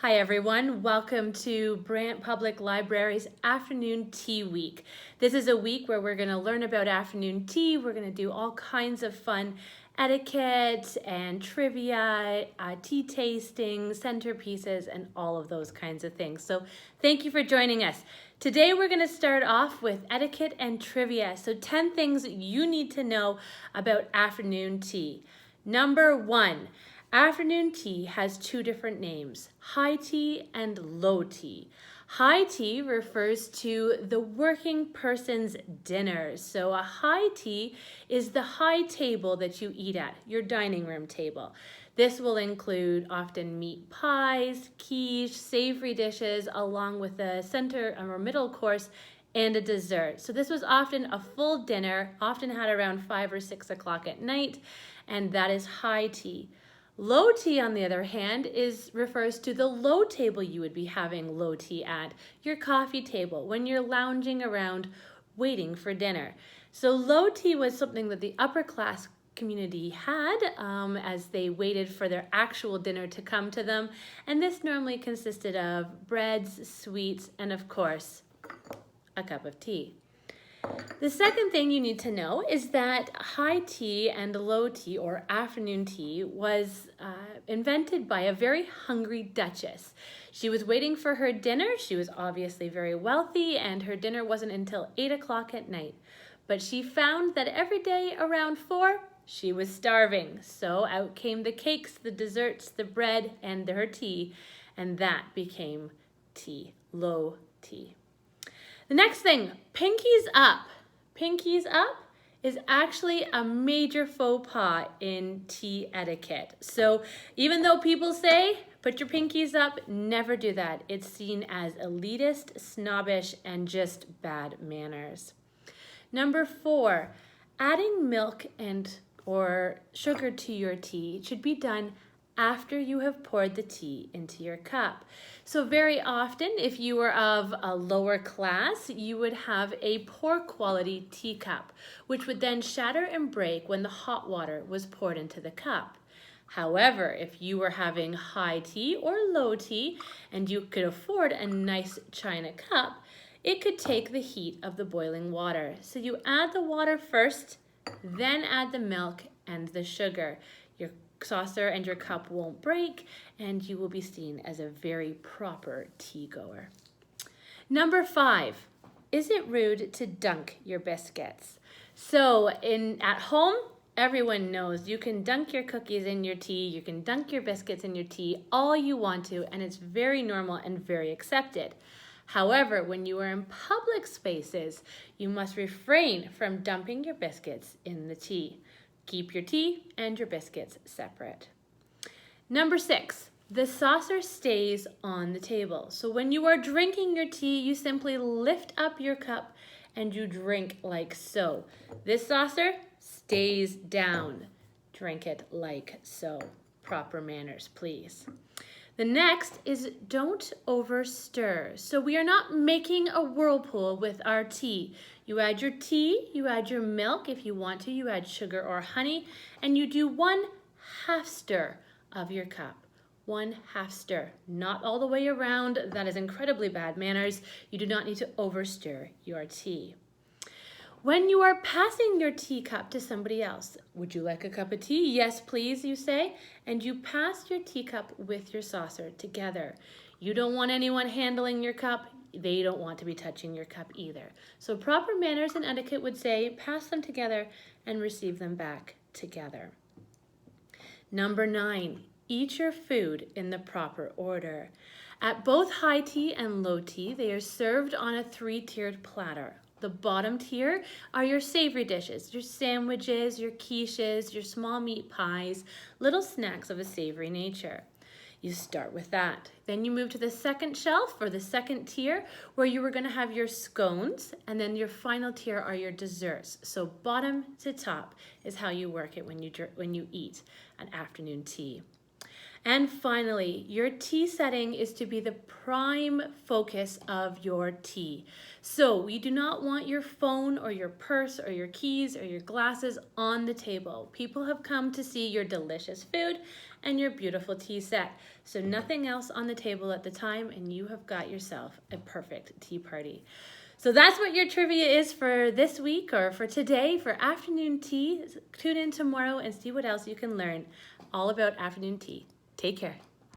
Hi everyone, welcome to Brant Public Library's Afternoon Tea Week. This is a week where we're going to learn about afternoon tea. We're going to do all kinds of fun etiquette and trivia, tea tasting, centerpieces, and all of those kinds of things. So thank you for joining us. Today we're going to start off with etiquette and trivia. So 10 things you need to know about afternoon tea. Number 1. Afternoon tea has two different names, high tea and low tea. High tea refers to the working person's dinner. So a high tea is the high table that you eat at, your dining room table. This will include often meat pies, quiche, savory dishes, along with a center or middle course and a dessert. So this was often a full dinner, often had around 5 or 6 o'clock at night, and that is high tea. Low tea, on the other hand, refers to the low table you would be having low tea at, your coffee table, when you're lounging around waiting for dinner. So low tea was something that the upper class community had as they waited for their actual dinner to come to them, and this normally consisted of breads, sweets, and of course, a cup of tea. The second thing you need to know is that high tea and low tea, or afternoon tea, was invented by a very hungry duchess. She was waiting for her dinner. She was obviously very wealthy, and her dinner wasn't until 8 o'clock at night. But she found that every day around 4, she was starving. So out came the cakes, the desserts, the bread, and her tea, and that became tea, low tea. The next thing, pinkies up. Pinkies up is actually a major faux pas in tea etiquette. So even though people say, put your pinkies up, never do that. It's seen as elitist, snobbish, and just bad manners. Number 4, adding milk or sugar to your tea should be done after you have poured the tea into your cup. So very often, if you were of a lower class, you would have a poor quality teacup, which would then shatter and break when the hot water was poured into the cup. However, if you were having high tea or low tea, and you could afford a nice china cup, it could take the heat of the boiling water. So you add the water first, then add the milk and the sugar. Your saucer and your cup won't break, and you will be seen as a very proper tea goer. Number 5, is it rude to dunk your biscuits? So at home, everyone knows you can dunk your cookies in your tea, you can dunk your biscuits in your tea all you want to, and it's very normal and very accepted. However, when you are in public spaces, you must refrain from dumping your biscuits in the tea. Keep your tea and your biscuits separate. Number 6, the saucer stays on the table. So when you are drinking your tea, you simply lift up your cup and you drink like so. This saucer stays down. Drink it like so. Proper manners, please. The next is don't over stir. So we are not making a whirlpool with our tea. You add your tea, you add your milk if you want to, you add sugar or honey, and you do 1/2 stir of your cup. 1/2 stir, not all the way around. That is incredibly bad manners. You do not need to over stir your tea. When you are passing your teacup to somebody else, would you like a cup of tea? Yes, please, you say, and you pass your teacup with your saucer together. You don't want anyone handling your cup. They don't want to be touching your cup either. So proper manners and etiquette would say pass them together and receive them back together. Number 9, eat your food in the proper order. At both high tea and low tea, they are served on a 3-tiered platter. The bottom tier are your savory dishes, your sandwiches, your quiches, your small meat pies, little snacks of a savory nature. You start with that. Then you move to the second shelf, or the second tier, where you are going to have your scones, and then your final tier are your desserts. So bottom to top is how you work it when you eat an afternoon tea. And finally, your tea setting is to be the prime focus of your tea. So we do not want your phone or your purse or your keys or your glasses on the table. People have come to see your delicious food and your beautiful tea set. So nothing else on the table at the time, and you have got yourself a perfect tea party. So that's what your trivia is for this week or for today for afternoon tea. Tune in tomorrow and see what else you can learn all about afternoon tea. Take care.